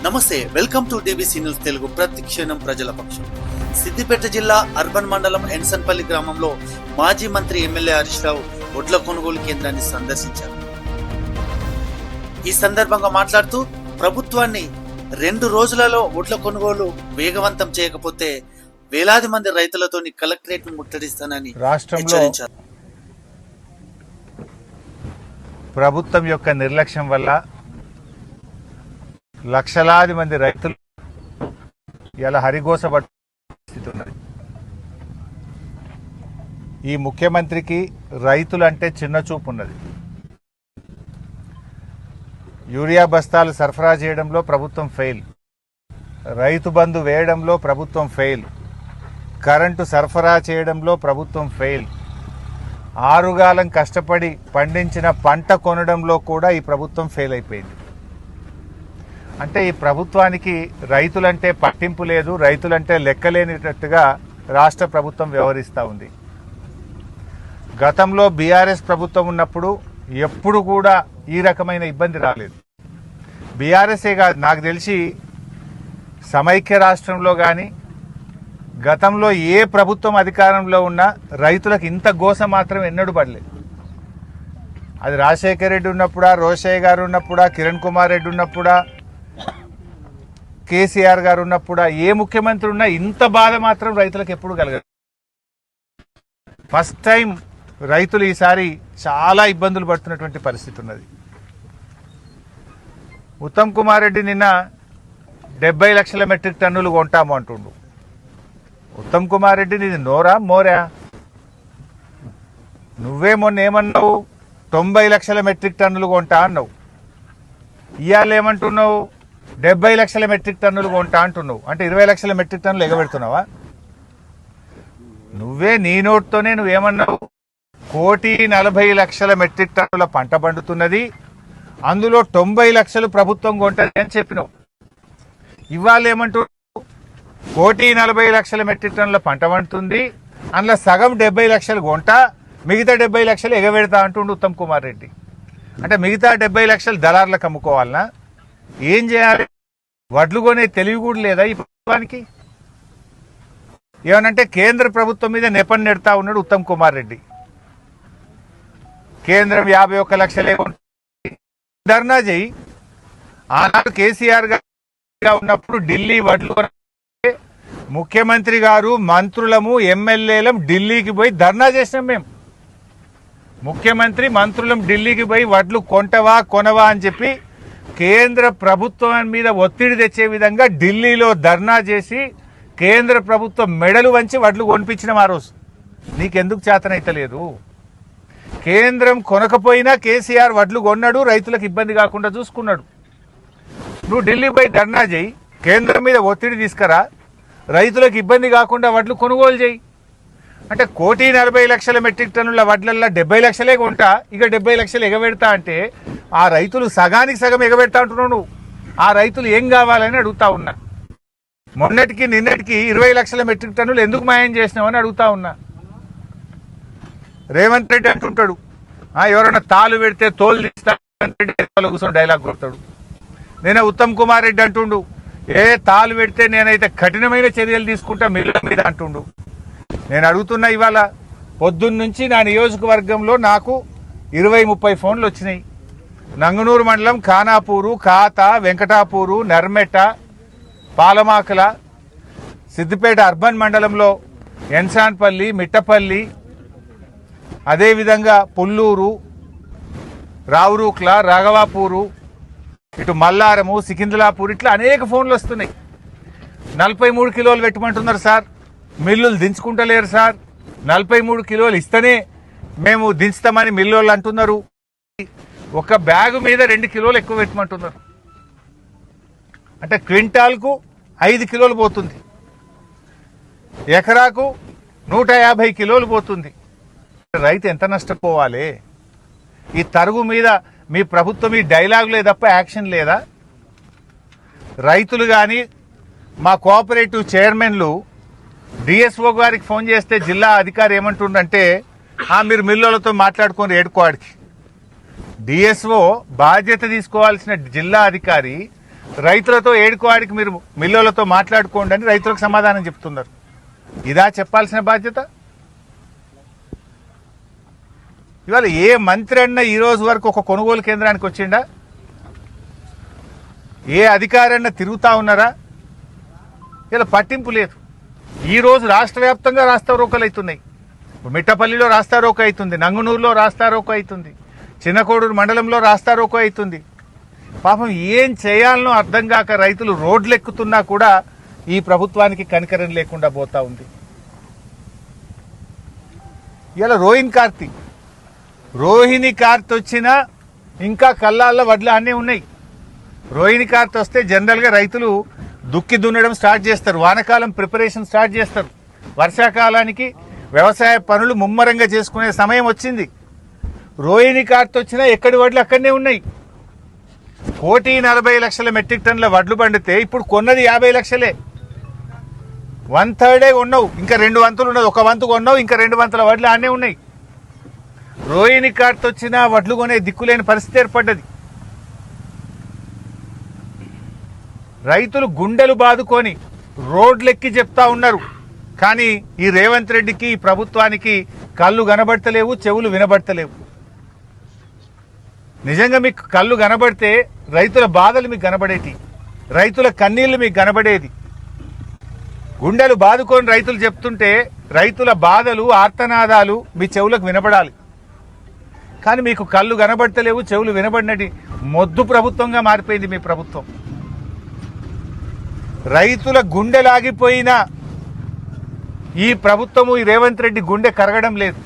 నమస్తే, welcome to DBC news Telugu. ప్రతిక్షణం ప్రజల పక్షం. సిద్దిపేట జిల్లా అర్బన్ మండలం ఎన్సన్పల్లి గ్రామంలో మాజీ మంత్రి ఎమ్మెల్యే హరీష్ రావు ఒడ్ల కొనుగోలు కేంద్రాన్ని సందర్శించారు. ఈ సందర్భంగా మాట్లాడుతూ ప్రభుత్వాన్ని 2 రోజులలో ఒడ్ల కొనుగోలు వేగవంతం చేయకపోతే వేలాది మంది రైతులతో కలెక్టరేట్ ను ముట్టడిస్తానని రాష్ట్రంలో ప్రభుత్వం యొక్క నిర్లక్ష్యం వల్ల లక్షలాది మంది రైతులు ఇలా హరిగోసపట్టు పరిస్థితి ఉన్నది. ఈ ముఖ్యమంత్రికి రైతులంటే చిన్న చూపు ఉన్నది. యూరియా బస్తాలు సరఫరా చేయడంలో ప్రభుత్వం ఫెయిల్, రైతు బంధు వేయడంలో ప్రభుత్వం ఫెయిల్, కరెంటు సరఫరా చేయడంలో ప్రభుత్వం ఫెయిల్, ఆరుగాలం కష్టపడి పండించిన పంట కొనడంలో కూడా ఈ ప్రభుత్వం ఫెయిల్ అయిపోయింది. అంటే ఈ ప్రభుత్వానికి రైతులంటే పట్టింపు లేదు, రైతులంటే లెక్కలేనిటట్టుగా రాష్ట్ర ప్రభుత్వం వ్యవహరిస్తూ ఉంది. గతంలో బీఆర్ఎస్ ప్రభుత్వం ఉన్నప్పుడు ఎప్పుడు కూడా ఈ రకమైన ఇబ్బంది రాలేదు. బీఆర్ఎస్ఏ కాదు, నాకు తెలిసి సమైక్య రాష్ట్రంలో కానీ గతంలో ఏ ప్రభుత్వం అధికారంలో ఉన్నా రైతులకు ఇంత గోస మాత్రం ఎన్నడూ పడలేదు. అది రాజశేఖర రెడ్డి ఉన్నప్పుడా, రోషయ్య గారు ఉన్నప్పుడా, కిరణ్ కుమార్ రెడ్డి ఉన్నప్పుడా, కేసీఆర్ గారు ఉన్నప్పుడా, ఏ ముఖ్యమంత్రి ఉన్నా ఇంత బాధ మాత్రం రైతులకు ఎప్పుడు కలగదు. ఫస్ట్ టైం రైతులు ఈసారి చాలా ఇబ్బందులు పడుతున్నటువంటి పరిస్థితి ఉన్నది. ఉత్తమ్ కుమార్ రెడ్డి నిన్న 70 లక్షల మెట్రిక్ టన్నులు కొంటాము అంటుండు. ఉత్తమ్ కుమార్ రెడ్డి నీది నోరా మోరా? నువ్వే మొన్న ఏమన్నావు? 90 లక్షల మెట్రిక్ టన్నులు కొంటా అన్నావు. ఇవాళ ఏమంటున్నావు? 70 లక్షల మెట్రిక్ టన్నులు కొంటా అంటున్నావు. అంటే 20 లక్షల మెట్రిక్ టన్నులు ఎగబెడుతున్నావా? నువ్వే నీ నోట్తోనే నువ్వేమన్నావు? 1,40,00,000 మెట్రిక్ టన్నుల పంట పండుతున్నది, అందులో 90 లక్షలు ప్రభుత్వం కొంటది అని చెప్పినావు. ఇవాళ ఏమంటున్నావు? 1,40,00,000 మెట్రిక్ టన్నుల పంట పండుతుంది, అందులో సగం 70 లక్షలు కొంట, మిగతా 70 లక్షలు ఎగబెడతా అంటుండు ఉత్తమ్ కుమార్ రెడ్డి. అంటే మిగతా 70 లక్షలు దళారులకు అమ్ముకోవాలనా? ఏం చేయాలి? వడ్లు కొనే తెలివి కూడా లేదా ఈ ప్రభుత్వానికి? ఏమనంటే కేంద్ర ప్రభుత్వం మీద నెపం నెడతా ఉన్నాడు ఉత్తమ్ కుమార్ రెడ్డి. కేంద్రం 51 లక్షలే ధర్నా చేయి. ఆనాడు కేసీఆర్ గారు ఉన్నప్పుడు ఢిల్లీ వడ్లు ముఖ్యమంత్రి గారు, మంత్రులము, ఎమ్మెల్యేలం ఢిల్లీకి పోయి ధర్నా చేసినాం. మేము ముఖ్యమంత్రి, మంత్రులం ఢిల్లీకి పోయి వడ్లు కొంటవా కొనవా అని చెప్పి కేంద్ర ప్రభుత్వం మీద ఒత్తిడి తెచ్చే విధంగా ఢిల్లీలో ధర్నా చేసి కేంద్ర ప్రభుత్వం మెడలు వంచి వడ్లు కొనిపించినాం. ఆ రోజు నీకెందుకు చేతనైతలేదు? కేంద్రం కొనకపోయినా కేసీఆర్ వడ్లు కొన్నాడు, రైతులకు ఇబ్బంది కాకుండా చూసుకున్నాడు. నువ్వు ఢిల్లీ పోయి ధర్నా చేయి, కేంద్రం మీద ఒత్తిడి తీసుకురా, రైతులకు ఇబ్బంది కాకుండా వడ్లు కొనుగోలు చేయి. అంటే 1,40,00,000 మెట్రిక్ టన్నుల వడ్లల్లో 70 లక్షలే కొంటా, ఇక 70 లక్షలు ఎగబెడతా అంటే ఆ రైతులు సగానికి సగం ఎగబెడతా అంటున్నావు నువ్వు. ఆ రైతులు ఏం కావాలని అడుగుతా ఉన్నా. మొన్నటికి నిన్నటికి 20 లక్షల మెట్రిక్ టన్నులు ఎందుకు మాయం చేసినావని అడుగుతా ఉన్నా. రేవంత్ రెడ్డి అంటుంటాడు, ఎవరైనా తాలు పెడితే తోలు తీస్తా కూర్చొని డైలాగ్ కొడతాడు. నేను ఉత్తమ్ కుమార్ రెడ్డి అంటుండు, తాలు పెడితే నేనైతే కఠినమైన చర్యలు తీసుకుంటా మిల్లుల మీద అంటుండు. నేను అడుగుతున్నా, ఇవాళ పొద్దున్న నుంచి నా నియోజకవర్గంలో నాకు 20-30 ఫోన్లు వచ్చినాయి. నంగనూరు మండలం ఖానాపూరు, ఖాత, వెంకటాపూరు, నర్మెట, పాలమాకల, సిద్దిపేట అర్బన్ మండలంలో ఎన్సాన్పల్లి, మిట్టపల్లి, అదేవిధంగా పుల్లూరు, రావురూక్ల, రాఘవాపూరు, ఇటు మల్లారము, సికింద్లాపూర్, ఇట్లా అనేక ఫోన్లు వస్తున్నాయి. 43 కిలోలు పెట్టమంటున్నారు సార్, మిల్లులు దించుకుంటలేరు సార్, 43 కిలోలు ఇస్తేనే మేము దించుతామని మిల్లులు అంటున్నారు. ఒక బ్యాగు మీద 2 కిలోలు ఎక్కువ పెట్టమంటున్నారు. అంటే క్వింటాల్కు 5 కిలోలు పోతుంది, ఎకరాకు 150 కిలోలు పోతుంది. రైతు ఎంత నష్టపోవాలి? ఈ తరుగు మీద మీ ప్రభుత్వం ఈ డైలాగులే తప్ప యాక్షన్ లేదా? రైతులు కానీ మా కోఆపరేటివ్ చైర్మన్లు డిఎస్ఓ గారికి ఫోన్ చేస్తే జిల్లా అధికారి ఏమంటుండంటే, మీరు మిల్లులతో మాట్లాడుకొని ఏడుకోవాడికి. డిఎస్ఓ బాధ్యత తీసుకోవాల్సిన జిల్లా అధికారి రైతులతో ఏడుకోవాడికి మీరు మిల్లులతో మాట్లాడుకోండి అని రైతులకు సమాధానం చెప్తున్నారు. ఇదా చెప్పాల్సిన బాధ్యత? ఇవాళ ఏ మంత్రి అన్న ఈ రోజు వరకు ఒక కొనుగోలు కేంద్రానికి వచ్చిండా? ఏ అధికారన్న తిరుగుతా ఉన్నారా? ఇలా పట్టింపు లేదు. ఈ రోజు రాష్ట్ర వ్యాప్తంగా రాస్తారోకలు అవుతున్నాయి. మిట్టపల్లిలో రాస్తారోకో అవుతుంది, నంగునూరులో రాస్తారోకో అవుతుంది, చిన్నకోడూరు మండలంలో రాస్తారోకో అవుతుంది. పాపం ఏం చేయాలనో అర్థం కాక రైతులు రోడ్లు ఎక్కుతున్నా కూడా ఈ ప్రభుత్వానికి కనికరం లేకుండా పోతా ఉంది. ఇలా రోహిణి కార్త్ వచ్చినా ఇంకా కల్లాల్లో వడ్లు అన్నీ ఉన్నాయి. రోహిణి కార్త్ వస్తే జనరల్గా రైతులు దుక్కి దున్నడం స్టార్ట్ చేస్తారు, వానకాలం ప్రిపరేషన్ స్టార్ట్ చేస్తారు, వర్షాకాలానికి వ్యవసాయ పనులు ముమ్మరంగా చేసుకునే సమయం వచ్చింది. రోహిణి కార్త్ వచ్చినా ఎక్కడి వడ్లు అక్కడనే ఉన్నాయి. 1,40,00,000 మెట్రిక్ టన్నుల వడ్లు పండితే ఇప్పుడు కొన్నది 50 లక్షలే. 1/3 కొన్నావు, ఇంకా 2 వంతులు ఉన్నది. 1 వంతు కొన్నావు, ఇంకా 2 వంతుల వడ్లు ఆనే ఉన్నాయి. రోహిణి కార్త్ వచ్చినా వడ్లు కొనే దిక్కులేని పరిస్థితి ఏర్పడ్డది. రైతులు గుండెలు బాదుకొని రోడ్లెక్కి చెప్తా ఉన్నారు. కానీ ఈ రేవంత్ రెడ్డికి, ఈ ప్రభుత్వానికి కళ్ళు కనబడతలేవు, చెవులు వినబడతలేవు. నిజంగా మీకు కళ్ళు కనబడితే రైతుల బాధలు మీకు కనబడేటి, రైతుల కన్నీళ్లు మీకు కనబడేది. గుండెలు బాదుకొని రైతులు చెప్తుంటే రైతుల బాధలు, ఆర్తనాదాలు మీ చెవులకు వినబడాలి. కానీ మీకు కళ్ళు కనబడతలేవు, చెవులు వినబడినట్టు మొద్దు ప్రభుత్వంగా మారిపోయింది మీ ప్రభుత్వం. రైతుల గుండెలాగిపోయిన ఈ ప్రభుత్వము, ఈ రేవంత్ రెడ్డి గుండె కరగడం లేదు.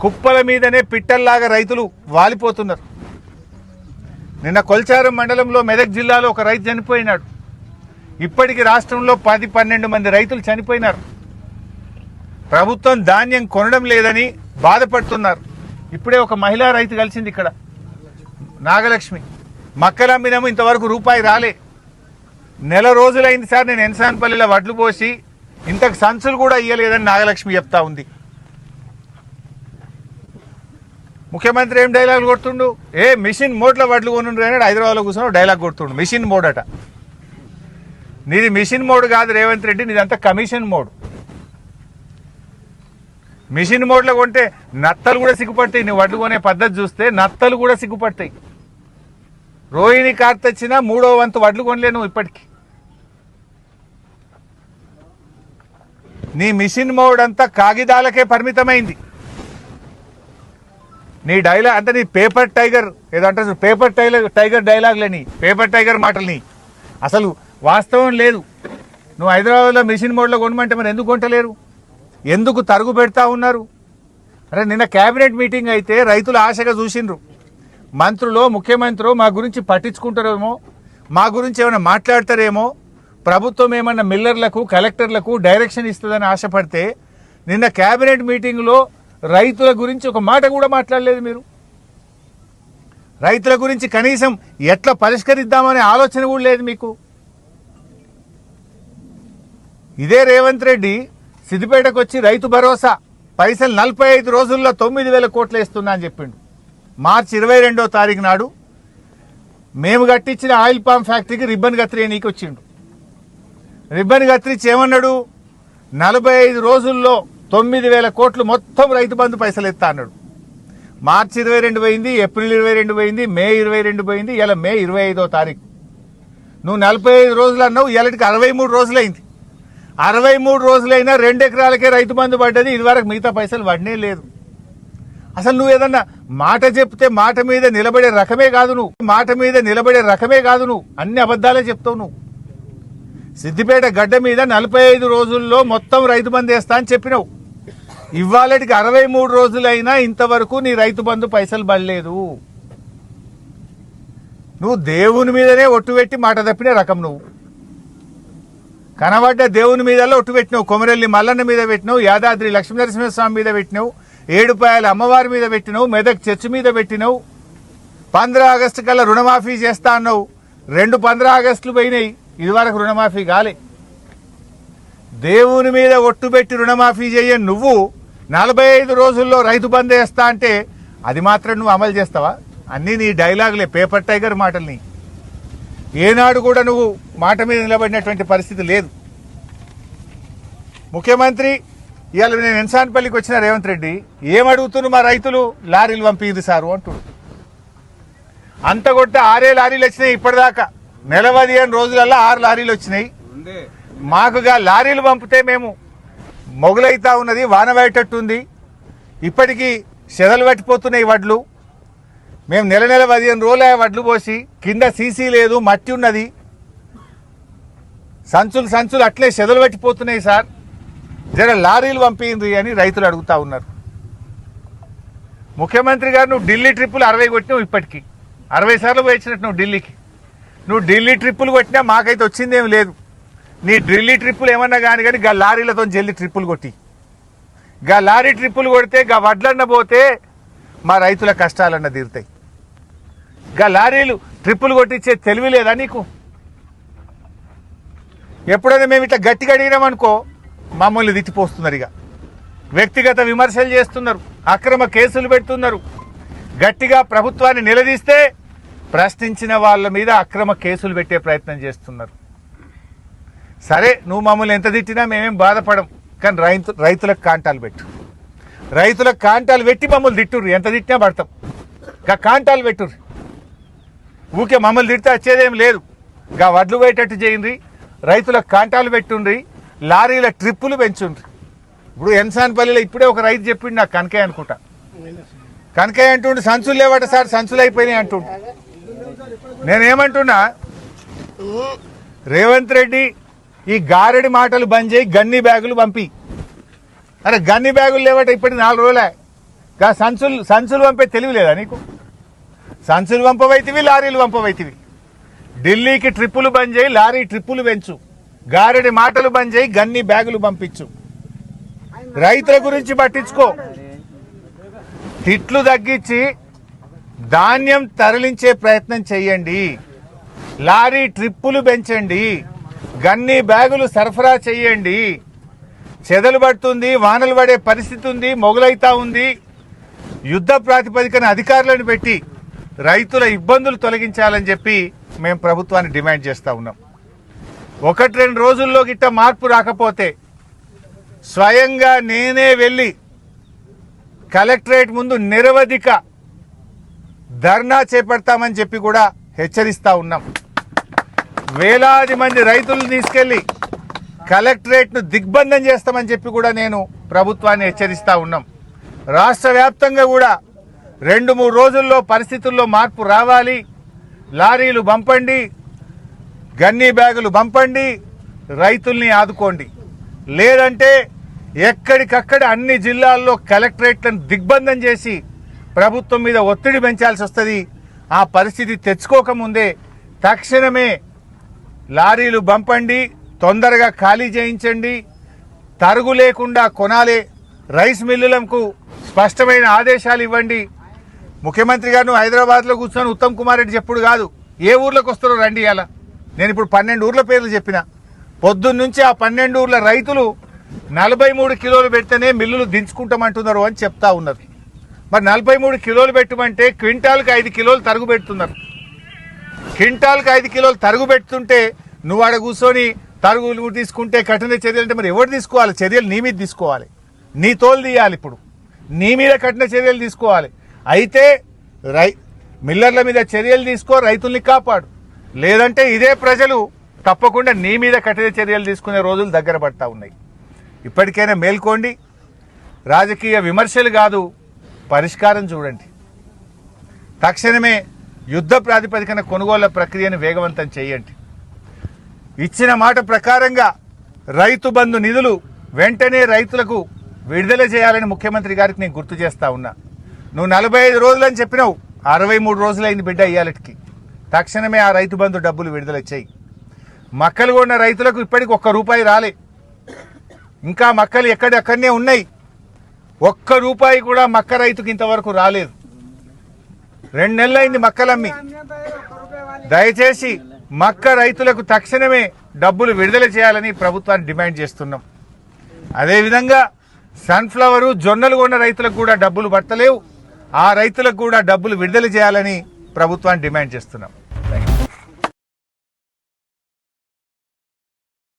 కుప్పల మీదనే పిట్టల్లాగా రైతులు వాలిపోతున్నారు. నిన్న కొల్చారం మండలంలో మెదక్ జిల్లాలో ఒక రైతు చనిపోయినాడు. ఇప్పటికి రాష్ట్రంలో 10-12 మంది రైతులు చనిపోయినారు. ప్రభుత్వం ధాన్యం కొనడం లేదని బాధపడుతున్నారు. ఇప్పుడే ఒక మహిళా రైతు కలిసింది ఇక్కడ, నాగలక్ష్మి. మక్కలమ్మినము ఇంతవరకు రూపాయి రాలే. నెల రోజులైంది సార్ నేను ఎన్సాన్పల్లిలో వడ్లు పోసి, ఇంతకు సంచులు కూడా ఇయ్యలేదని నాగలక్ష్మి చెప్తా ఉంది. ముఖ్యమంత్రి ఏం డైలాగులు కొడుతుండు? మిషన్ మోడ్లో వడ్లు కొనుండ్రు అని హైదరాబాద్లో కూర్చొని డైలాగ్ కొడుతుండు. మిషన్ మోడ్ అట. నీది మిషన్ మోడ్ కాదు రేవంత్ రెడ్డి, నీదంతా కమిషన్ మోడ్. మిషన్ మోడ్లో కొంటే నత్తలు కూడా సిగ్గుపడతాయి. నువ్వు వడ్లు కొనే పద్ధతి చూస్తే నత్తలు కూడా సిగ్గుపడతాయి. రోహిణి కార్త్ వచ్చినా 3వ వంతు వడ్లు కొనలే నువ్వు ఇప్పటికి. నీ మిషన్ మోడ్ అంతా కాగిదాలకే పరిమితమైంది. నీ డైలాగ్ అంటే నీ పేపర్ టైగర్ ఏదో అంటారు, పేపర్ టైగర్ డైలాగ్లని, పేపర్ టైగర్ మాటలని అసలు వాస్తవం లేదు. నువ్వు హైదరాబాద్లో మిషన్ మోడ్లో కొనమంటే మరి ఎందుకు కొంటలేరు? ఎందుకు తరుగు పెడతా ఉన్నారు? అరే నిన్న క్యాబినెట్ మీటింగ్ అయితే రైతులు ఆశగా చూసిండ్రు. మంత్రులు, ముఖ్యమంత్రి మా గురించి పట్టించుకుంటారేమో, మా గురించి ఏమైనా మాట్లాడతారేమో, ప్రభుత్వం ఏమన్నా మిల్లర్లకు, కలెక్టర్లకు డైరెక్షన్ ఇస్తుందని ఆశపడితే నిన్న క్యాబినెట్ మీటింగ్లో రైతుల గురించి ఒక మాట కూడా మాట్లాడలేదు మీరు. రైతుల గురించి కనీసం ఎట్లా పరిష్కరిద్దామనే ఆలోచన కూడా లేదు మీకు. ఇదే రేవంత్ రెడ్డి సిద్దిపేటకు వచ్చి రైతు భరోసా పైసలు 45 రోజుల్లో 9,000 కోట్లు వేస్తున్నా అని చెప్పిండు. మార్చి 22వ తారీఖు నాడు మేము కట్టించిన ఆయిల్ పామ్ ఫ్యాక్టరీకి రిబ్బన్ కత్తిరీయనీకి వచ్చిండు. రిబ్బన్ కత్తిరించి ఏమన్నాడు? 45 రోజుల్లో 9,000 కోట్లు మొత్తం రైతు బంధు పైసలు ఎత్తా అన్నాడు. మార్చి 22 పోయింది, ఏప్రిల్ 22 పోయింది, మే 22 పోయింది, ఇలా మే 25వ తారీఖు. నువ్వు 45 రోజులు అన్నావు, ఇలాంటికి 63 రోజులైంది. 63 రోజులైనా 2 ఎకరాలకే రైతు బంధు పడ్డది. ఇదివరకు మిగతా పైసలు పడనే లేదు. అసలు నువ్వు ఏదన్నా మాట చెప్తే మాట మీద నిలబడే రకమే కాదు నువ్వు. అన్ని అబద్ధాలే చెప్తావు నువ్వు. సిద్దిపేట గడ్డ మీద 45 రోజుల్లో మొత్తం రైతు బంధు వేస్తా అని చెప్పినావు. ఇవాళకి 63 రోజులైనా ఇంతవరకు నీ రైతు బంధు పైసలు పడలేదు. నువ్వు దేవుని మీదనే ఒట్టు పెట్టి మాట తప్పిన రకం. నువ్వు కనబడ్డ దేవుని మీదలో ఒట్టు పెట్టినావు. కొమరెల్లి మల్లన్న మీద పెట్టినావు, యాదాద్రి లక్ష్మీనరసింహస్వామి మీద పెట్టినావు, ఏడుపాయల అమ్మవారి మీద పెట్టినావు, మెదక్ చర్చి మీద పెట్టినావు. 15 ఆగస్టు కల్లా రుణమాఫీ చేస్తా అన్నావు. 2 15 ఆగస్టులు పోయినాయి, ఇదివరకు రుణమాఫీ కాలే. దేవుని మీద ఒట్టు పెట్టి రుణమాఫీ చేయని నువ్వు 45 రోజుల్లో రైతు బంధు వేస్తా అంటే అది మాత్రం నువ్వు అమలు చేస్తావా? అన్నీ నీ డైలాగులే, పేపర్ టైగర్ మాటల్ని. ఏనాడు కూడా నువ్వు మాట మీద నిలబడినటువంటి పరిస్థితి లేదు. ముఖ్యమంత్రి ఇవాళ నేను ఎన్సాన్పల్లికి వచ్చిన రేవంత్ రెడ్డి ఏమడుగుతున్నారు, మా రైతులు లారీలు పంపింది సారు అంటుడు. అంత కొట్ట 6 లారీలు వచ్చినాయి ఇప్పటిదాకా, నెల 15 రోజులలో 6 లారీలు వచ్చినాయి. మాకుగా లారీలు పంపితే మేము మొగులైతా ఉన్నది, వాన పడేటట్టుంది, ఇప్పటికీ చెదలు పట్టిపోతున్నాయి వడ్లు. మేము నెల 15 రోజుల వడ్లు పోసి కింద సీసీ లేదు, మట్టి ఉన్నది, సంచులు అట్లే చెదలు పట్టిపోతున్నాయి సార్, జర లారీలు పంపింది అని రైతులు అడుగుతా ఉన్నారు. ముఖ్యమంత్రి గారు నువ్వు ఢిల్లీ ట్రిప్పులు 60 కొట్టినావు, ఇప్పటికీ 60 సార్లు పోయించినట్టు నువ్వు ఢిల్లీకి. నువ్వు ఢిల్లీ ట్రిప్పులు కొట్టినా మాకైతే వచ్చిందేం లేదు. నీ ఢిల్లీ ట్రిప్పులు ఏమన్నా కానీ గా లారీలతో జల్దీ ట్రిప్పులు కొట్టి, గా లారీ ట్రిప్పులు కొడితే గా వడ్లన్న పోతే మా రైతుల కష్టాలన్న తీరుతాయి. గా లారీలు ట్రిప్పులు కొట్టించే తెలివి లేదా నీకు? ఎప్పుడైనా మేము ఇట్లా గట్టిగా అడిగినామనుకో మమ్మల్ని తిట్టిపోస్తున్నారు, ఇక వ్యక్తిగత విమర్శలు చేస్తున్నారు, అక్రమ కేసులు పెడుతున్నారు. గట్టిగా ప్రభుత్వాన్ని నిలదీస్తే ప్రశ్నించిన వాళ్ళ మీద అక్రమ కేసులు పెట్టే ప్రయత్నం చేస్తున్నారు. సరే నువ్వు మమ్మల్ని ఎంత తిట్టినా మేమేం బాధపడం, కానీ రైతులకు కాంటాలు పెట్టు, రైతులకు కాంటాలు పెట్టి మమ్మల్ని తిట్టుర్రు, ఎంత తిట్టినా పడతాం. గా కాంటాలు పెట్టుర్రు, ఊకే మమ్మల్ని తిడితే వచ్చేదేం లేదు. గా వడ్లు పోయేటట్టు చేయండి, రైతులకు కాంటాలు పెట్టుండ్రి, లారీల ట్రిప్పులు పెంచుండ్రి. ఇప్పుడు ఎన్సాన్పల్లిలో ఇప్పుడే ఒక రైతు చెప్పిండు నాకు, కనకయ్య అనుకుంటా, కనకయ్య అంటుండు సంచులు లేవట సార్, సంచులు అయిపోయినాయి అంటుండు. నేనేమంటున్నా, రేవంత్ రెడ్డి ఈ గారెడి మాటలు బంద్ చేయి, గన్ని బ్యాగులు పంపి. అరే గన్ని బ్యాగులు లేవట ఇప్పటికి 4 రోజులే. గా సంచులు పంపే తెలివి లేదా నీకు? సంచులు పంపవైతివి, లారీలు పంపవైతివి. ఢిల్లీకి ట్రిప్పులు బంద్ చేయి, లారీ ట్రిప్పులు పెంచు, గారెడి మాటలు బంద్ చేయి, గన్ని బ్యాగులు పంపించు. రైతుల గురించి పట్టించుకో, తిట్లు తగ్గించి ధాన్యం తరలించే ప్రయత్నం చేయండి, లారీ ట్రిప్పులు పెంచండి, గన్ని బ్యాగులు సరఫరా చేయండి. చెదలు పడుతుంది, వానలు పడే పరిస్థితి ఉంది, మొగులైతా ఉంది. యుద్ధ ప్రాతిపదికన అధికారులను పెట్టి రైతుల ఇబ్బందులు తొలగించాలని చెప్పి మేము ప్రభుత్వాన్ని డిమాండ్ చేస్తూ ఉన్నాం. 1-2 రోజుల్లో గిట్ట మార్పు రాకపోతే స్వయంగా నేనే వెళ్ళి కలెక్టరేట్ ముందు నిరవధిక ధర్నా చేపడతామని చెప్పి కూడా హెచ్చరిస్తా ఉన్నాం. వేలాది మంది రైతులను తీసుకెళ్లి కలెక్టరేట్ను దిగ్బంధం చేస్తామని చెప్పి కూడా నేను ప్రభుత్వాన్ని హెచ్చరిస్తా ఉన్నాం. రాష్ట్ర వ్యాప్తంగా కూడా 2-3 రోజుల్లో పరిస్థితుల్లో మార్పు రావాలి. లారీలు పంపండి, గన్నీ బ్యాగులు పంపండి, రైతుల్ని ఆదుకోండి. లేదంటే ఎక్కడికక్కడ అన్ని జిల్లాల్లో కలెక్టరేట్లను దిగ్బంధం చేసి ప్రభుత్వం మీద ఒత్తిడి పెంచాల్సి వస్తుంది. ఆ పరిస్థితి తెచ్చుకోకముందే తక్షణమే లారీలు పంపండి, తొందరగా ఖాళీ చేయించండి, తరుగు లేకుండా కొనాలి. రైస్ మిల్లులకు స్పష్టమైన ఆదేశాలు ఇవ్వండి. ముఖ్యమంత్రి గారు హైదరాబాద్లో కూర్చొని ఉత్తమ్ కుమార్ రెడ్డి చెప్పుడు కాదు, ఏ ఊర్లోకి వస్తారో రండి. అలా నేను ఇప్పుడు 12 ఊర్ల పేర్లు చెప్పిన. పొద్దున్నుంచి ఆ 12 ఊర్ల రైతులు 43 కిలోలు పెడితేనే మిల్లులు దించుకుంటామంటున్నారు అని చెప్తా ఉన్నారు. మరి 43 కిలోలు పెట్టమంటే క్వింటాల్కి 5 కిలోలు తరుగు పెడుతున్నారు. క్వింటాల్కి 5 కిలోలు తరుగు పెడుతుంటే నువ్వు ఆడ కూర్చొని తరుగులు తీసుకుంటే కఠిన చర్యలు అంటే మరి ఎవరు తీసుకోవాలి? చర్యలు నీ మీద తీసుకోవాలి, నీ తోలు తీయాలి. ఇప్పుడు నీ మీద కఠిన చర్యలు తీసుకోవాలి. అయితే మిల్లర్ల మీద చర్యలు తీసుకో, రైతుల్ని కాపాడు. లేదంటే ఇదే ప్రజలు తప్పకుండా నీ మీద కఠిన చర్యలు తీసుకునే రోజులు దగ్గర పడతా ఉన్నాయి. ఇప్పటికైనా మేల్కోండి. రాజకీయ విమర్శలు కాదు, పరిష్కారం చూడండి. తక్షణమే యుద్ధ ప్రాతిపదికన కొనుగోళ్ల ప్రక్రియను వేగవంతం చేయండి. ఇచ్చిన మాట ప్రకారంగా రైతు బంధు నిధులు వెంటనే రైతులకు విడుదల చేయాలని ముఖ్యమంత్రి గారికి నేను గుర్తు చేస్తా ఉన్నా. నువ్వు 45 రోజులని చెప్పినావు, 63 రోజులైంది బిడ్డ ఇయ్యాలటికి. తక్షణమే ఆ రైతు బంధు డబ్బులు విడుదల చేయి. మక్కలు కొన్న రైతులకు ఇప్పటికి ₹1 రాలే, ఇంకా మక్కలు ఎక్కడెక్కడనే ఉన్నాయి. ₹1 కూడా మక్క రైతుకి ఇంతవరకు రాలేదు. 2 నెలలైంది మక్కలమ్మి. దయచేసి మక్క రైతులకు తక్షణమే డబ్బులు విడుదల చేయాలని ప్రభుత్వాన్ని డిమాండ్ చేస్తున్నాం. అదేవిధంగా సన్ఫ్లవరు, జొన్నలు కొన్న రైతులకు కూడా డబ్బులు పట్టలేవు. ఆ రైతులకు కూడా డబ్బులు విడుదల చేయాలని ప్రభుత్వాన్ని డిమాండ్ చేస్తున్నాం.